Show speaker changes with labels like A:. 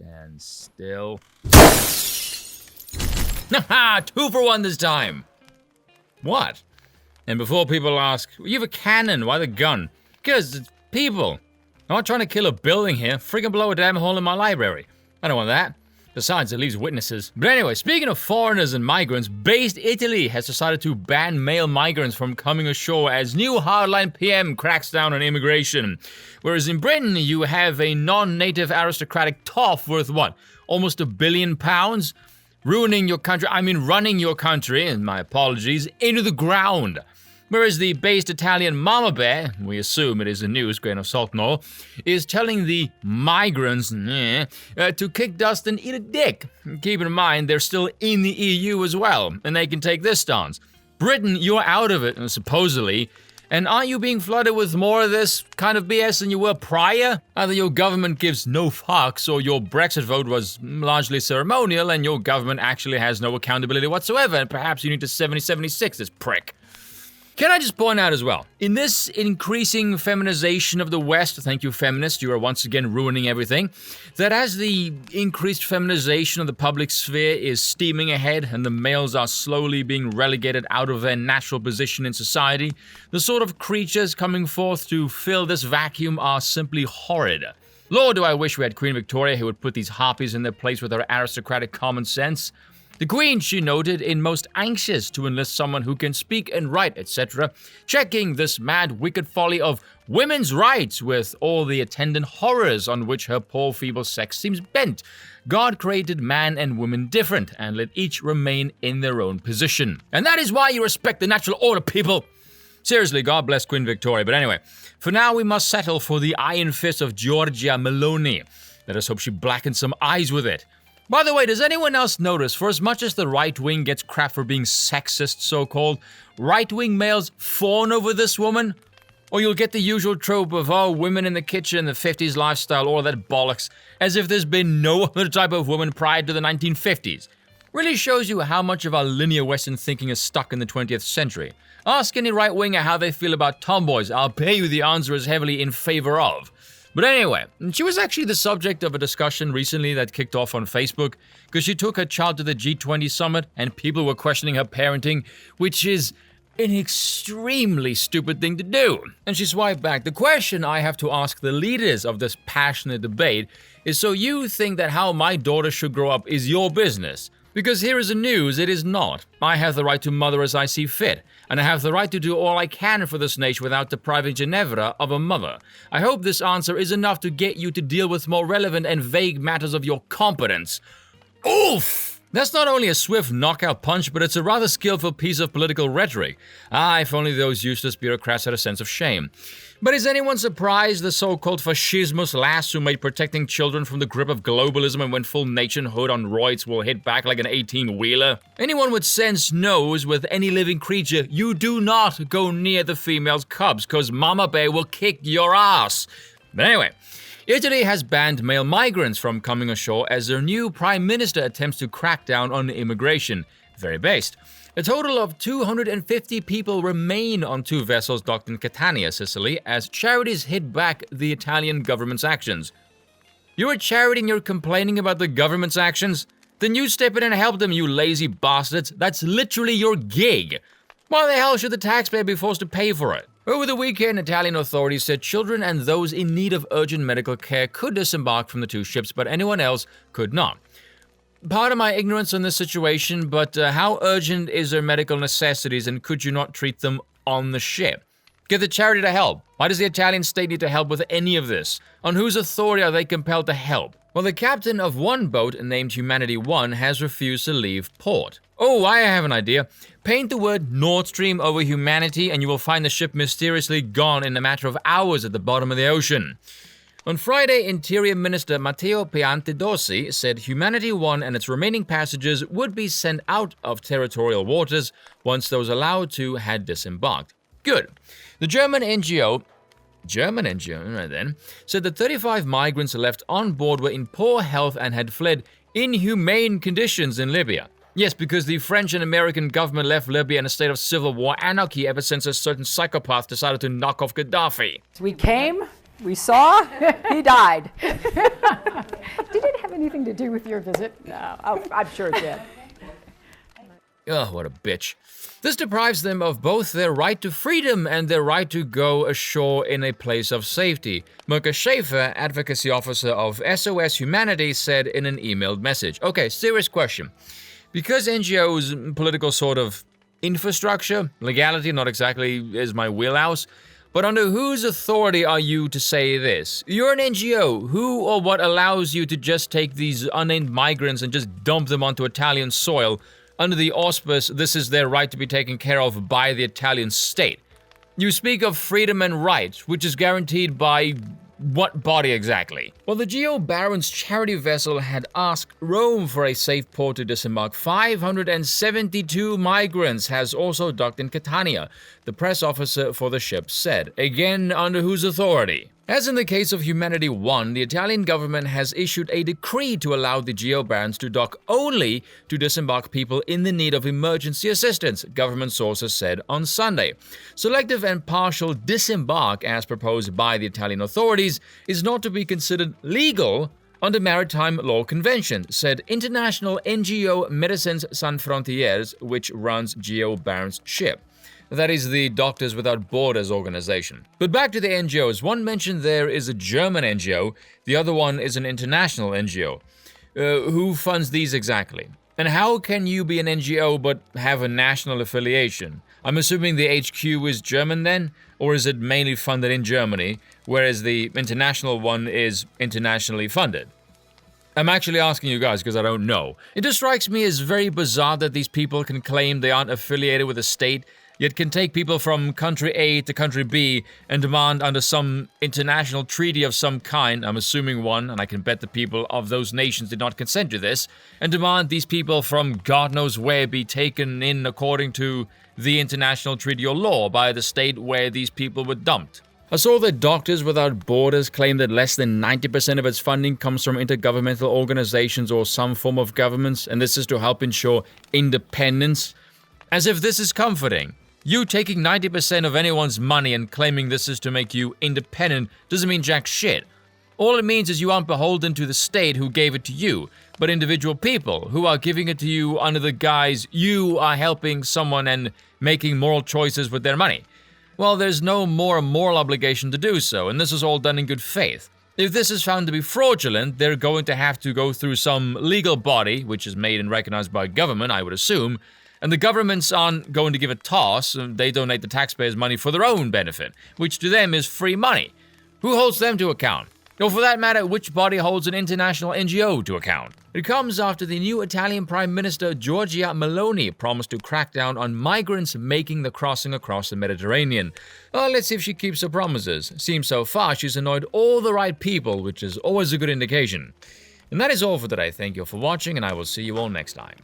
A: And still... Haha! 2 for 1 this time! What? And before people ask, you have a cannon, why the gun? Because it's people. I'm not trying to kill a building here, freaking blow a damn hole in my library. I don't want that. Besides, it leaves witnesses. But anyway, speaking of foreigners and migrants, based Italy has decided to ban male migrants from coming ashore as new hardline PM cracks down on immigration. Whereas in Britain, you have a non-native aristocratic toff worth what? Almost £1 billion? Ruining your country, running your country, and my apologies, into the ground. Whereas the based Italian mama bear, we assume it is a news, grain of salt and all, is telling the migrants to kick dust and eat a dick. Keep in mind, they're still in the EU as well, and they can take this stance. Britain, you're out of it, supposedly, and aren't you being flooded with more of this kind of BS than you were prior? Either your government gives no fucks, or your Brexit vote was largely ceremonial, and your government actually has no accountability whatsoever, and perhaps you need to 70-76 this prick. Can I just point out as well, in this increasing feminization of the West, thank you feminists, you are once again ruining everything, that as the increased feminization of the public sphere is steaming ahead and the males are slowly being relegated out of their natural position in society, the sort of creatures coming forth to fill this vacuum are simply horrid. Lord, do I wish we had Queen Victoria who would put these harpies in their place with her aristocratic common sense. The Queen, she noted, in most anxious to enlist someone who can speak and write, etc., checking this mad, wicked folly of women's rights with all the attendant horrors on which her poor feeble sex seems bent. God created man and woman different, and let each remain in their own position. And that is why you respect the natural order, people! Seriously, God bless Queen Victoria, but anyway, for now we must settle for the iron fist of Giorgia Meloni. Let us hope she blackens some eyes with it. By the way, does anyone else notice, for as much as the right wing gets crap for being sexist, so-called, right-wing males fawn over this woman? Or you'll get the usual trope of, oh, women in the kitchen, the 50s lifestyle, all that bollocks, as if there's been no other type of woman prior to the 1950s. Really shows you how much of our linear Western thinking is stuck in the 20th century. Ask any right-winger how they feel about tomboys. I'll bet you the answer is heavily in favor of. But anyway, she was actually the subject of a discussion recently that kicked off on Facebook because she took her child to the G20 summit and people were questioning her parenting, which is an extremely stupid thing to do. And she swiped back. The question I have to ask the leaders of this passionate debate is, so you think that how my daughter should grow up is your business? Because here is the news, it is not. I have the right to mother as I see fit, and I have the right to do all I can for this nation without depriving Ginevra of a mother. I hope this answer is enough to get you to deal with more relevant and vague matters of your competence. Oof! That's not only a swift knockout punch, but it's a rather skillful piece of political rhetoric. Ah, if only those useless bureaucrats had a sense of shame. But is anyone surprised the so-called fascismus lass who made protecting children from the grip of globalism and went full nationhood on roids will hit back like an 18-wheeler? Anyone with sense knows with any living creature, you do not go near the female's cubs, cause Mama Bear will kick your ass. But anyway, Italy has banned male migrants from coming ashore as their new prime minister attempts to crack down on immigration. Very based. A total of 250 people remain on 2 vessels docked in Catania, Sicily, as charities hit back the Italian government's actions. You're a charity and you're complaining about the government's actions? Then you step in and help them, you lazy bastards. That's literally your gig. Why the hell should the taxpayer be forced to pay for it? Over the weekend, Italian authorities said children and those in need of urgent medical care could disembark from the 2 ships, but anyone else could not. Pardon my ignorance on this situation, but how urgent is their medical necessities and could you not treat them on the ship? Get the charity to help. Why does the Italian state need to help with any of this? On whose authority are they compelled to help? Well, the captain of one boat named Humanity 1 has refused to leave port. Oh, I have an idea. Paint the word Nord Stream over Humanity and you will find the ship mysteriously gone in a matter of hours at the bottom of the ocean. On Friday, Interior Minister Matteo Piantedosi said Humanity 1 and its remaining passengers would be sent out of territorial waters once those allowed to had disembarked. Good. The German NGO, right then, said that 35 migrants left on board were in poor health and had fled inhumane conditions in Libya. Yes, because the French and American government left Libya in a state of civil war anarchy ever since a certain psychopath decided to knock off Gaddafi.
B: We came We saw he died.
C: Did it have anything to do with your visit?
B: No, I'm sure it did.
A: Ugh, what a bitch. This deprives them of both their right to freedom and their right to go ashore in a place of safety, Mirka Schaefer, advocacy officer of SOS Humanity, said in an emailed message. Okay, serious question. Because NGOs, political sort of infrastructure, legality not exactly is my wheelhouse, but under whose authority are you to say this? You're an NGO. Who or what allows you to just take these unnamed migrants and just dump them onto Italian soil under the auspice this is their right to be taken care of by the Italian state? You speak of freedom and rights, which is guaranteed by what body exactly? Well, the Geo Baron's charity vessel had asked Rome for a safe port to disembark 572 migrants, has also docked in Catania, the press officer for the ship said. Again, under whose authority? As in the case of Humanity 1, the Italian government has issued a decree to allow the Geo Barons to dock only to disembark people in the need of emergency assistance, government sources said on Sunday. Selective and partial disembark, as proposed by the Italian authorities, is not to be considered legal under maritime law convention, said international NGO Médecins Sans Frontières, which runs Geo Baron's ship. That is the Doctors Without Borders organization. But back to the NGOs. One mentioned there is a German NGO, the other one is an international NGO. Who funds these exactly? And how can you be an NGO but have a national affiliation? I'm assuming the HQ is German then? Or is it mainly funded in Germany, whereas the international one is internationally funded? I'm actually asking you guys because I don't know. It just strikes me as very bizarre that these people can claim they aren't affiliated with a state, yet can take people from country A to country B and demand under some international treaty of some kind, I'm assuming one, and I can bet the people of those nations did not consent to this, and demand these people from God knows where be taken in according to the international treaty or law by the state where these people were dumped. I saw that Doctors Without Borders claim that less than 90% of its funding comes from intergovernmental organizations or some form of governments, and this is to help ensure independence. As if this is comforting. You taking 90% of anyone's money and claiming this is to make you independent doesn't mean jack shit. All it means is you aren't beholden to the state who gave it to you, but individual people who are giving it to you under the guise you are helping someone and making moral choices with their money. Well, there's no more moral obligation to do so, and this is all done in good faith. If this is found to be fraudulent, they're going to have to go through some legal body, which is made and recognized by government, I would assume, and the governments aren't going to give a toss, they donate the taxpayers' money for their own benefit, which to them is free money. Who holds them to account? Or for that matter, which body holds an international NGO to account? It comes after the new Italian Prime Minister Giorgia Meloni promised to crack down on migrants making the crossing across the Mediterranean. Well, let's see if she keeps her promises. Seems so far she's annoyed all the right people, which is always a good indication. And that is all for today. Thank you all for watching, and I will see you all next time.